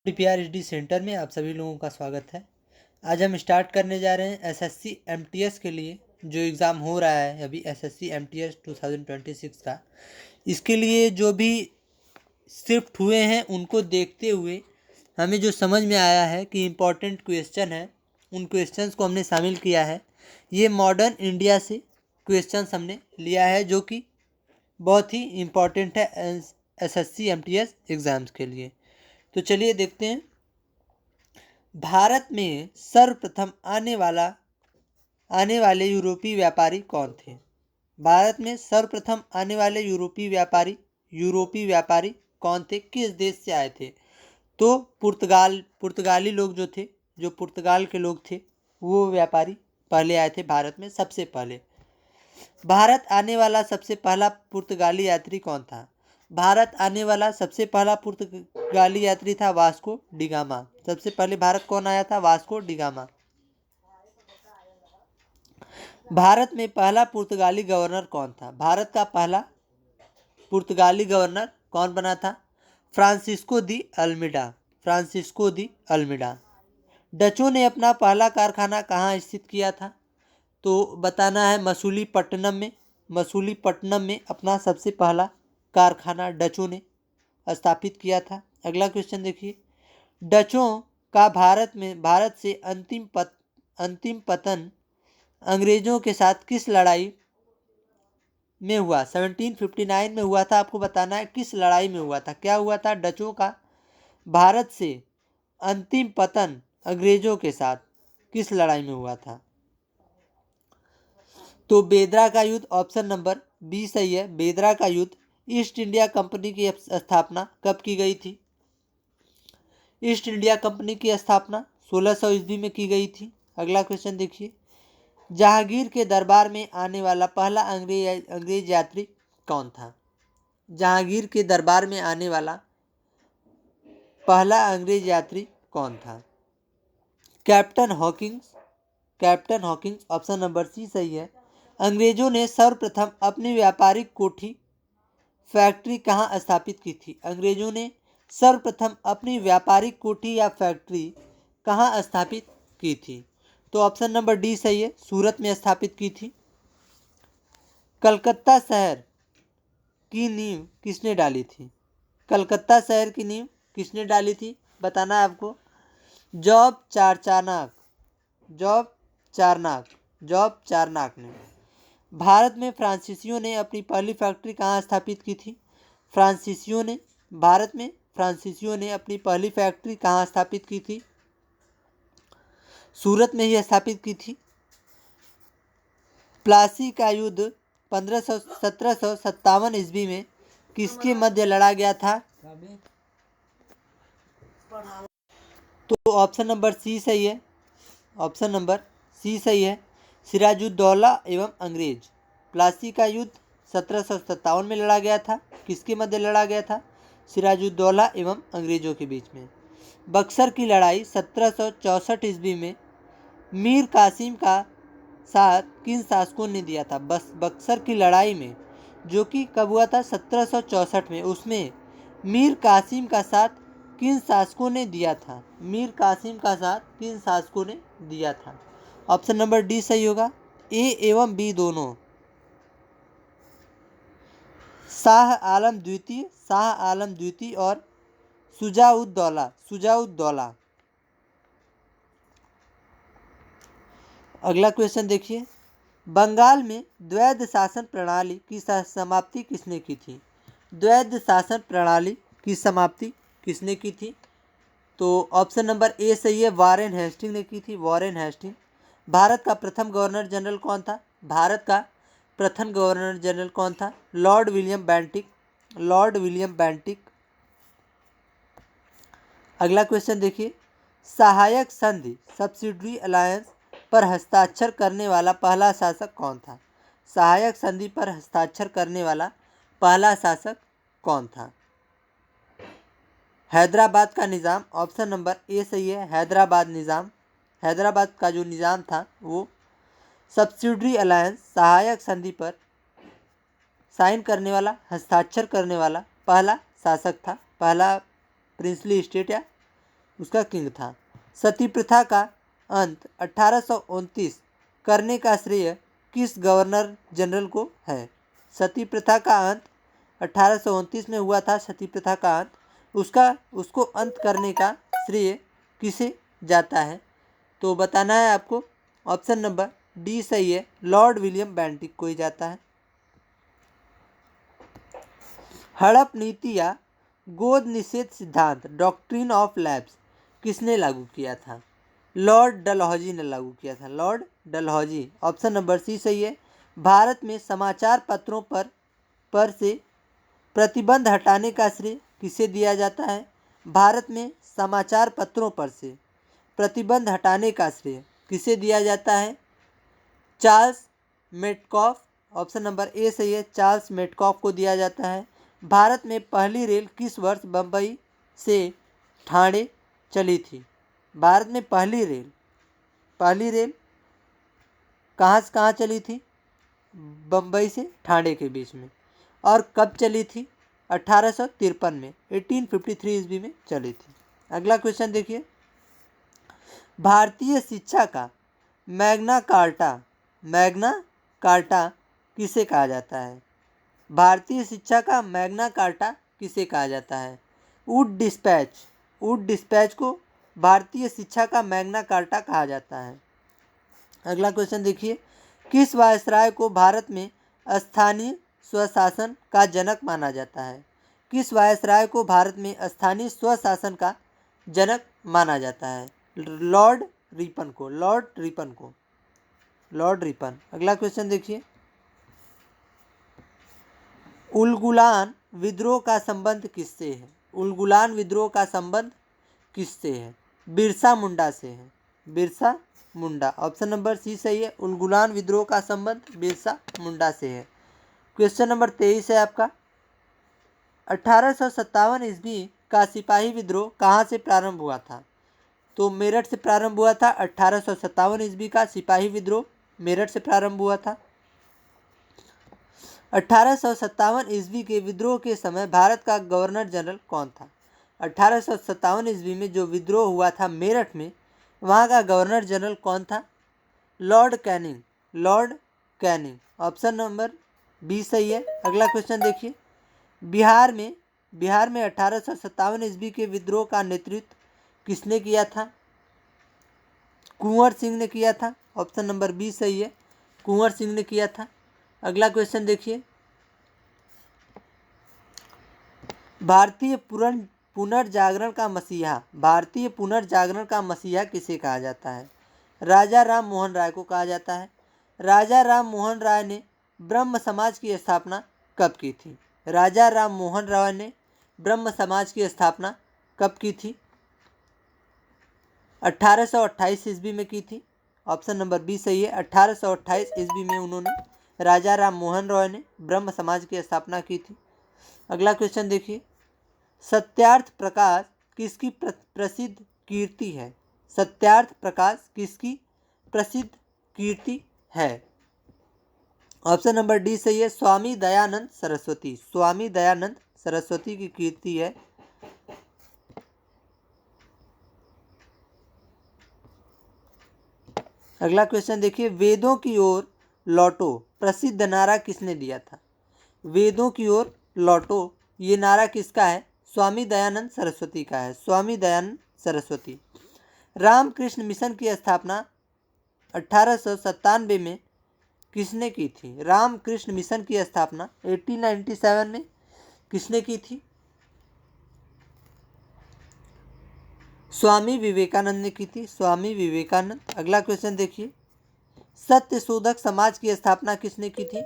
DPRHD centre में आप सभी लोगों का स्वागत है। आज हम स्टार्ट करने जा रहे हैं एसएससी एमटीएस के लिए जो एग्ज़ाम हो रहा है अभी एसएससी एमटीएस 2026 का। इसके लिए जो भी शिफ्ट हुए हैं उनको देखते हुए हमें जो समझ में आया है कि इम्पोर्टेंट क्वेश्चन है, उन क्वेश्चंस को हमने शामिल किया है। ये मॉडर्न इंडिया से क्वेश्चंस हमने लिया है जो कि बहुत ही इम्पोर्टेंट है एसएससी एमटीएस एग्ज़ाम्स के लिए। तो चलिए देखते हैं। भारत में सर्वप्रथम आने वाले यूरोपीय व्यापारी कौन थे? भारत में सर्वप्रथम आने वाले यूरोपीय व्यापारी कौन थे? किस देश से आए थे? तो पुर्तगाली लोग जो थे, जो पुर्तगाल के लोग थे, वो व्यापारी पहले आए थे भारत में सबसे पहले। भारत आने वाला सबसे पहला पुर्तगाली यात्री कौन था? भारत आने वाला सबसे पहला पुर्तगाली यात्री था वास्को डिगामा। सबसे पहले भारत कौन आया था? Vasco da Gama. भारत में पहला पुर्तगाली गवर्नर कौन था? भारत का पहला पुर्तगाली गवर्नर कौन बना था? Francisco de Almeida. Francisco de Almeida. डचों ने अपना पहला कारखाना कहाँ स्थित किया था? तो बताना है मसूलीपट्टनम में। मसूलीपट्टनम में अपना सबसे पहला कारखाना डचों ने स्थापित किया था। अगला क्वेश्चन देखिए। डचों का भारत से अंतिम पतन अंग्रेजों के साथ किस लड़ाई में हुआ? 1759 में हुआ था। आपको बताना है किस लड़ाई में हुआ था। क्या हुआ था? डचों का भारत से अंतिम पतन अंग्रेजों के साथ किस लड़ाई में हुआ था? तो बेदरा का युद्ध, ऑप्शन नंबर बी सही है। बेदरा का युद्ध। ईस्ट इंडिया कंपनी की स्थापना कब की गई थी? ईस्ट इंडिया कंपनी की स्थापना 1600 ईस्वी में की गई थी। अगला क्वेश्चन देखिए। जहांगीर के दरबार में आने वाला पहला अंग्रेज यात्री कौन था? जहांगीर के दरबार में आने वाला पहला अंग्रेज यात्री कौन था? Captain Hawkins. Captain Hawkins, option number C सही है। अंग्रेजों ने सर्वप्रथम अपनी व्यापारिक कोठी फैक्ट्री कहाँ स्थापित की थी? अंग्रेजों ने सर्वप्रथम अपनी व्यापारिक कोठी या फैक्ट्री कहाँ स्थापित की थी? तो ऑप्शन नंबर डी सही है, सूरत में स्थापित की थी। कलकत्ता शहर की नींव किसने डाली थी? कलकत्ता शहर की नींव किसने डाली थी? बताना है आपको। जॉब चारनाक। जॉब चारनाक ने। भारत में फ्रांसीसियों ने अपनी पहली फैक्ट्री कहाँ स्थापित की थी? भारत में फ्रांसीसियों ने अपनी पहली फैक्ट्री कहाँ स्थापित की थी? सूरत में ही स्थापित की थी। प्लासी का युद्ध 1757 ईस्वी में किसके मध्य लड़ा गया था? तो ऑप्शन नंबर सी सही है। ऑप्शन नंबर सी सही है, सिराजुद्दौला एवं अंग्रेज। प्लासी का युद्ध 1757 में लड़ा गया था। किसके मध्य लड़ा गया था? सिराजुद्दौला एवं अंग्रेजों के बीच में। बक्सर की लड़ाई 1764 ईस्वी में मीर कासिम का साथ किन शासकों ने दिया था? बस बक्सर की लड़ाई में जो कि कब हुआ था? 1764 में। उसमें मीर कासिम का साथ किन शासकों ने दिया था? मीर कासिम का साथ किन शासकों ने दिया था? ऑप्शन नंबर डी सही होगा, ए एवं बी दोनों। शाह आलम द्वितीय और शुजाउद्दौला। अगला क्वेश्चन देखिए। बंगाल में द्वैध शासन प्रणाली की समाप्ति किसने की थी? द्वैध शासन प्रणाली की समाप्ति किसने की थी? तो ऑप्शन नंबर ए सही है, वॉरेन हेस्टिंग ने की थी। Warren Hasting. भारत का प्रथम गवर्नर जनरल कौन था? भारत का प्रथम गवर्नर जनरल कौन था? Lord William Bentinck. Lord William Bentinck. अगला क्वेश्चन देखिए। सहायक संधि सब्सिडरी अलायंस पर हस्ताक्षर करने वाला पहला शासक कौन था? सहायक संधि पर हस्ताक्षर करने वाला पहला शासक कौन था? हैदराबाद का निज़ाम। ऑप्शन नंबर ए सही है, हैदराबाद निज़ाम। हैदराबाद का जो निज़ाम था वो सब्सिडरी अलायंस सहायक संधि पर साइन करने वाला, हस्ताक्षर करने वाला पहला शासक था, पहला प्रिंसली स्टेट या उसका किंग था। सती प्रथा का अंत 1829 करने का श्रेय किस गवर्नर जनरल को है? सती प्रथा का अंत 1829 में हुआ था, सती प्रथा का अंत। उसको अंत करने का श्रेय किसे जाता है? तो बताना है आपको। ऑप्शन नंबर डी सही है, लॉर्ड विलियम बेंटिक को ही जाता है। हड़प नीति या गोद निषेध सिद्धांत डॉक्ट्रिन ऑफ लैप्स किसने लागू किया था? लॉर्ड डलहौजी ने लागू किया था, lord Dalhousie. Option number C सही है। भारत में समाचार पत्रों पर से प्रतिबंध हटाने का श्रेय किसे दिया जाता है? भारत में समाचार पत्रों पर से प्रतिबंध हटाने का श्रेय किसे दिया जाता है? Charles Metcalfe. Option number A सही है, चार्ल्स मेटकॉफ को दिया जाता है। भारत में पहली रेल किस वर्ष बम्बई से ठाणे चली थी? भारत में पहली रेल कहाँ से कहाँ चली थी? बम्बई से ठाणे के बीच में। और कब चली थी? 1853 में, 1853 ईस्वी में चली थी। अगला क्वेश्चन देखिए, भारतीय शिक्षा का मैग्ना कार्टा किसे कहा जाता है? भारतीय शिक्षा का मैग्ना कार्टा किसे कहा जाता है? वुड डिस्पैच को भारतीय शिक्षा का मैग्ना कार्टा कहा जाता है। अगला क्वेश्चन देखिए, किस वायसराय को भारत में स्थानीय स्वशासन का जनक माना जाता है? किस वायसराय को भारत में स्थानीय स्वशासन का जनक माना जाता है? Lord Ripon. अगला क्वेश्चन देखिए, उलगुलान विद्रोह का संबंध किससे है? उलगुलान विद्रोह का संबंध किससे है? बिरसा मुंडा से है, Birsa Munda. Option number C सही है, उलगुलान विद्रोह का संबंध बिरसा मुंडा से है। क्वेश्चन नंबर 23 है आपका, 1857 ईस्वी का सिपाही विद्रोह कहाँ से प्रारंभ हुआ था? तो मेरठ से प्रारंभ हुआ था। 1857 ईस्वी का सिपाही विद्रोह मेरठ से प्रारंभ हुआ था। 1857 ईस्वी के विद्रोह के समय भारत का गवर्नर जनरल कौन था? 1857 ईस्वी में जो विद्रोह हुआ था मेरठ में, वहाँ का गवर्नर जनरल कौन था? Lord Canning. Option number B सही है। अगला क्वेश्चन देखिए, बिहार में 1857 ईस्वी के विद्रोह का नेतृत्व किसने किया था? कुंवर सिंह ने किया था। ऑप्शन नंबर बी सही है, कुंवर सिंह ने किया था। अगला क्वेश्चन देखिए, भारतीय पुनर्जागरण का मसीहा किसे कहा जाता है? राजा राम मोहन राय को कहा जाता है। राजा राम मोहन राय ने ब्रह्म समाज की स्थापना कब की थी? राजा राम मोहन राय ने ब्रह्म समाज की स्थापना कब की थी? 1828 ईस्वी में की थी। ऑप्शन नंबर बी सही है, 1828 ईस्वी में उन्होंने, राजा राम मोहन रॉय ने ब्रह्म समाज की स्थापना की थी। अगला क्वेश्चन देखिए, सत्यार्थ प्रकाश किसकी प्रसिद्ध कीर्ति है? सत्यार्थ प्रकाश किसकी प्रसिद्ध कीर्ति है? ऑप्शन नंबर डी सही है, स्वामी दयानंद सरस्वती की कीर्ति है। अगला क्वेश्चन देखिए, वेदों की ओर लौटो प्रसिद्ध नारा किसने दिया था? वेदों की ओर लौटो, ये नारा किसका है? स्वामी दयानंद सरस्वती का है, स्वामी दयानंद सरस्वती। रामकृष्ण मिशन की स्थापना 1897 में किसने की थी? रामकृष्ण मिशन की स्थापना 1897 में किसने की थी? स्वामी विवेकानंद ने की थी, स्वामी विवेकानंद। अगला क्वेश्चन देखिए, सत्य शोधक समाज की स्थापना किसने की थी?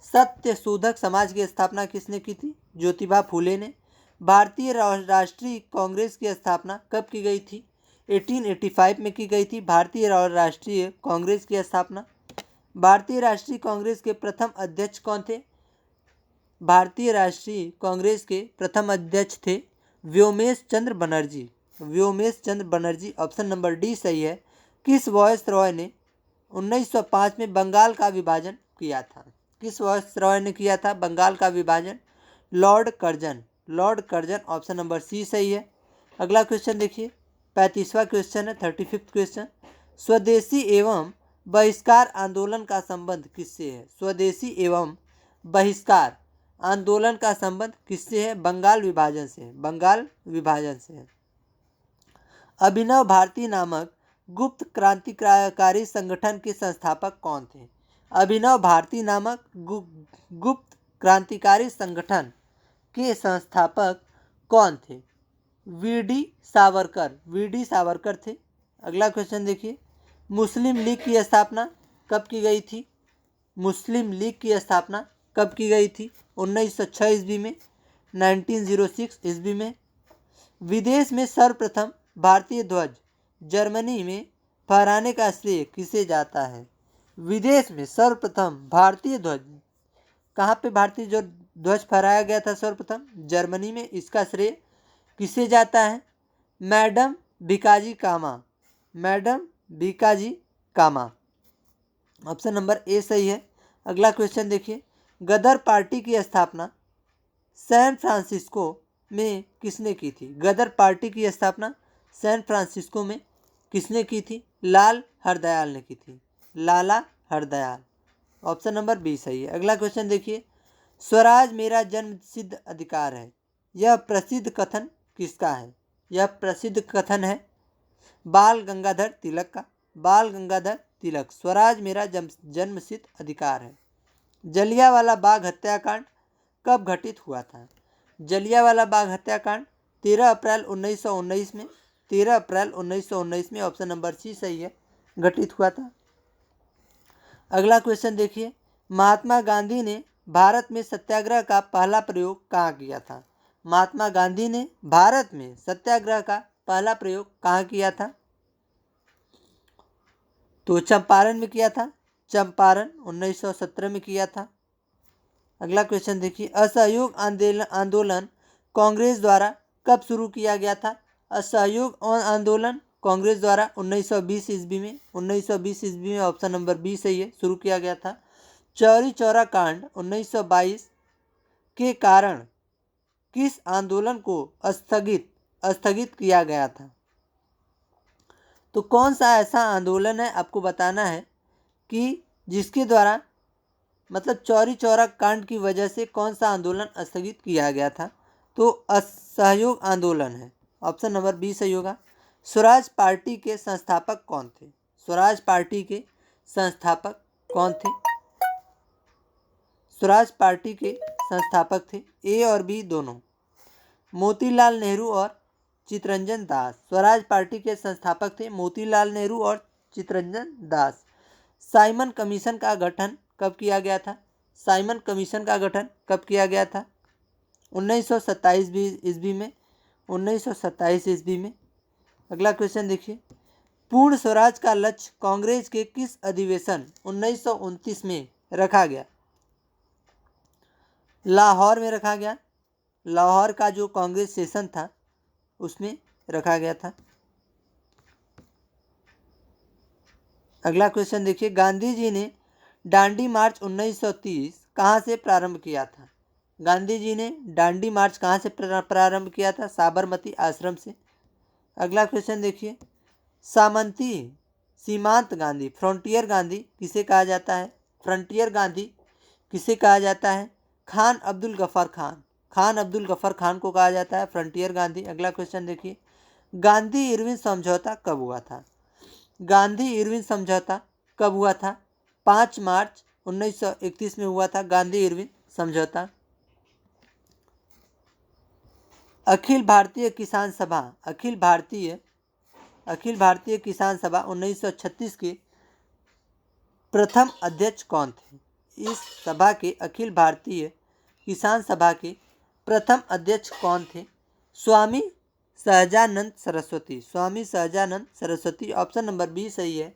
सत्य शोधक समाज की स्थापना किसने की थी? ज्योतिबा फूले ने। भारतीय राष्ट्रीय कांग्रेस की स्थापना कब की गई थी? 1885 में की गई थी भारतीय राष्ट्रीय कांग्रेस की स्थापना। भारतीय राष्ट्रीय कांग्रेस के प्रथम अध्यक्ष कौन थे? भारतीय राष्ट्रीय कांग्रेस के प्रथम अध्यक्ष थे व्योमेश चंद्र बनर्जी। ऑप्शन नंबर डी सही है। किस वायसरॉय ने 1905 में बंगाल का विभाजन किया था? किस वायसरॉय ने किया था बंगाल का विभाजन? Lord Curzon. Option number C सही है। अगला क्वेश्चन देखिए, 35वां क्वेश्चन है, 35th क्वेश्चन। स्वदेशी एवं बहिष्कार आंदोलन का संबंध किससे है? स्वदेशी एवं बहिष्कार आंदोलन का संबंध किससे है? बंगाल विभाजन से है, बंगाल विभाजन से है। अभिनव भारती नामक गुप्त क्रांतिकारी संगठन के संस्थापक कौन थे? अभिनव भारती नामक गुप्त क्रांतिकारी संगठन के संस्थापक कौन थे? वीडी सावरकर, वीडी सावरकर थे। अगला क्वेश्चन देखिए, मुस्लिम लीग की स्थापना कब की गई थी? मुस्लिम लीग की स्थापना कब की गई थी? 1906 ईस्वी में, 1906 ईस्वी में। विदेश में सर्वप्रथम भारतीय ध्वज जर्मनी में फहराने का श्रेय किसे जाता है? विदेश में सर्वप्रथम भारतीय ध्वज, कहाँ पे भारतीय जो ध्वज फहराया गया था सर्वप्रथम? जर्मनी में। इसका श्रेय किसे जाता है? Madam Bhikaji Cama, madam Bhikaji Cama. Option number A सही है। अगला क्वेश्चन देखिए, गदर पार्टी की स्थापना सैन फ्रांसिस्को में किसने की थी? गदर पार्टी की स्थापना सैन फ्रांसिस्को में किसने की थी? लाल हरदयाल ने की थी, लाला हरदयाल। ऑप्शन नंबर बी सही है। अगला क्वेश्चन देखिए, स्वराज मेरा जन्म सिद्ध अधिकार है, यह प्रसिद्ध कथन किसका है? यह प्रसिद्ध कथन है बाल गंगाधर तिलक का, बाल गंगाधर तिलक। स्वराज मेरा जन्म सिद्ध अधिकार है। जलियांवाला बाग हत्याकांड कब घटित हुआ था? जलियांवाला बाग हत्याकांड 13 अप्रैल 1919 में, 13 अप्रैल 1919 में। ऑप्शन नंबर सी सही है, घटित हुआ था। अगला क्वेश्चन देखिए, महात्मा गांधी ने भारत में सत्याग्रह का पहला प्रयोग कहाँ किया था? महात्मा गांधी ने भारत में सत्याग्रह का पहला प्रयोग कहाँ किया था? तो चंपारण में किया था, चंपारण 1917 में किया था। अगला क्वेश्चन देखिए, असहयोग आंदोलन कांग्रेस द्वारा कब शुरू किया गया था? असहयोग आंदोलन कांग्रेस द्वारा 1920 ईस्वी में, 1920 ईस्वी में। ऑप्शन नंबर बी सही है, शुरू किया गया था। चौरी चौरा कांड 1922 के कारण किस आंदोलन को स्थगित किया गया था? तो कौन सा ऐसा आंदोलन है आपको बताना है कि जिसके द्वारा, मतलब चौरी चौरा कांड की वजह से कौन सा आंदोलन स्थगित किया गया था? तो असहयोग आंदोलन है। ऑप्शन नंबर बी सही होगा। स्वराज पार्टी के संस्थापक कौन थे? स्वराज पार्टी के संस्थापक कौन थे? स्वराज पार्टी के संस्थापक थे ए और बी दोनों, मोतीलाल नेहरू और चित्तरंजन दास। स्वराज पार्टी के संस्थापक थे मोतीलाल नेहरू और चित्तरंजन दास। साइमन कमीशन का गठन कब किया गया था? साइमन कमीशन का गठन कब किया गया था? 1927 ईस्वी में, 1927 ईस्वी में। अगला क्वेश्चन देखिए, पूर्ण स्वराज का लक्ष्य कांग्रेस के किस अधिवेशन 1929 में रखा गया? लाहौर में रखा गया, लाहौर का जो कांग्रेस सेशन था उसमें रखा गया था। अगला क्वेश्चन देखिए, गांधी जी ने दांडी मार्च 1930 कहाँ से प्रारंभ किया था? गांधी जी ने दांडी मार्च कहाँ से प्रारंभ किया था? साबरमती आश्रम से। अगला क्वेश्चन देखिए, सामंती सीमांत गांधी, फ्रंटियर गांधी किसे कहा जाता है? फ्रंटियर गांधी किसे कहा जाता है? खान अब्दुल गफर खान, खान अब्दुल गफर खान को कहा जाता है फ्रंटियर गांधी। अगला क्वेश्चन देखिए, गांधी इरविन समझौता कब हुआ था? गांधी इरविन समझौता कब हुआ था? 5 मार्च 1931 में हुआ था गांधी इरविन समझौता। अखिल भारतीय किसान सभा, अखिल भारतीय किसान सभा 1936 के प्रथम अध्यक्ष कौन थे? इस सभा के, अखिल भारतीय किसान सभा के प्रथम अध्यक्ष कौन थे? Swami Sahajanand Saraswati, Swami Sahajanand Saraswati. Option number B सही है।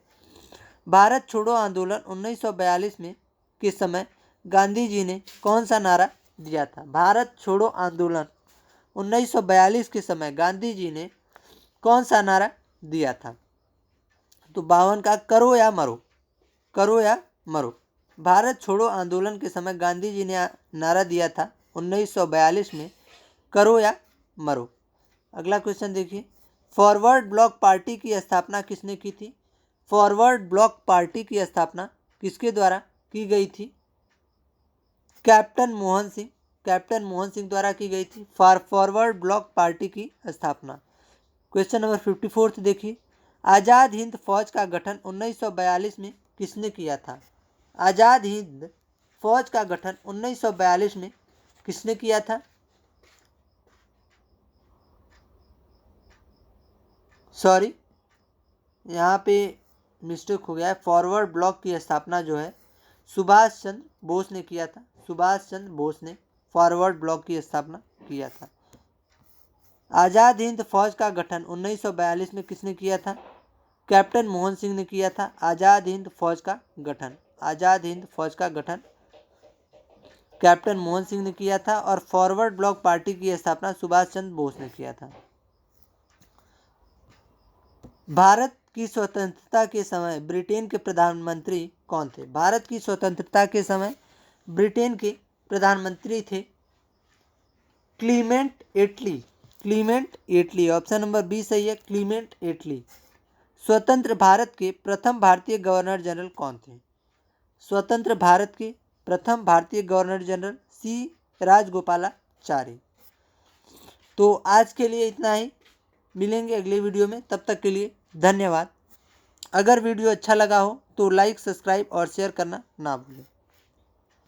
भारत छोड़ो आंदोलन 1942 में के समय गांधी जी ने कौन सा नारा दिया था? भारत छोड़ो आंदोलन 1942 के समय गांधी जी ने कौन सा नारा दिया था? तो 52 का करो या मरो, करो या मरो। भारत छोड़ो आंदोलन के समय गांधी जी ने नारा दिया था 1942 में, करो या मरो। अगला क्वेश्चन देखिए, फॉरवर्ड ब्लॉक पार्टी की स्थापना किसने की थी? फॉरवर्ड ब्लॉक पार्टी की स्थापना किसके द्वारा की गई थी? कैप्टन मोहन सिंह, कैप्टन मोहन सिंह द्वारा की गई थी फॉरवर्ड ब्लॉक पार्टी की स्थापना। क्वेश्चन नंबर 54 देखिए, आज़ाद हिंद फौज का गठन 1942 में किसने किया था? आज़ाद हिंद फौज का गठन 1942 में किसने किया था? सॉरी, यहाँ पे मिस्टेक हो गया है। फॉरवर्ड ब्लॉक की स्थापना जो है सुभाष चंद्र बोस ने किया था। सुभाष चंद्र बोस ने फॉरवर्ड ब्लॉक की स्थापना किया था। आज़ाद हिंद फौज का गठन 1942 में किसने किया था? कैप्टन मोहन सिंह ने किया था आज़ाद हिंद फौज का गठन। आज़ाद हिंद फौज का गठन कैप्टन मोहन सिंह ने किया था और फॉरवर्ड ब्लॉक पार्टी की स्थापना सुभाष चंद्र बोस ने किया था। भारत की स्वतंत्रता के समय ब्रिटेन के प्रधानमंत्री कौन थे? भारत की स्वतंत्रता के समय ब्रिटेन के प्रधानमंत्री थे क्लीमेंट एटली। क्लीमेंट एटली, ऑप्शन नंबर बी सही है, क्लीमेंट एटली। स्वतंत्र भारत के प्रथम भारतीय गवर्नर जनरल कौन थे? स्वतंत्र भारत के प्रथम भारतीय गवर्नर जनरल सी राजगोपालाचारी। तो आज के लिए इतना ही, मिलेंगे अगले वीडियो में, तब तक के लिए धन्यवाद। अगर वीडियो अच्छा लगा हो तो लाइक, सब्सक्राइब और शेयर करना ना भूलें।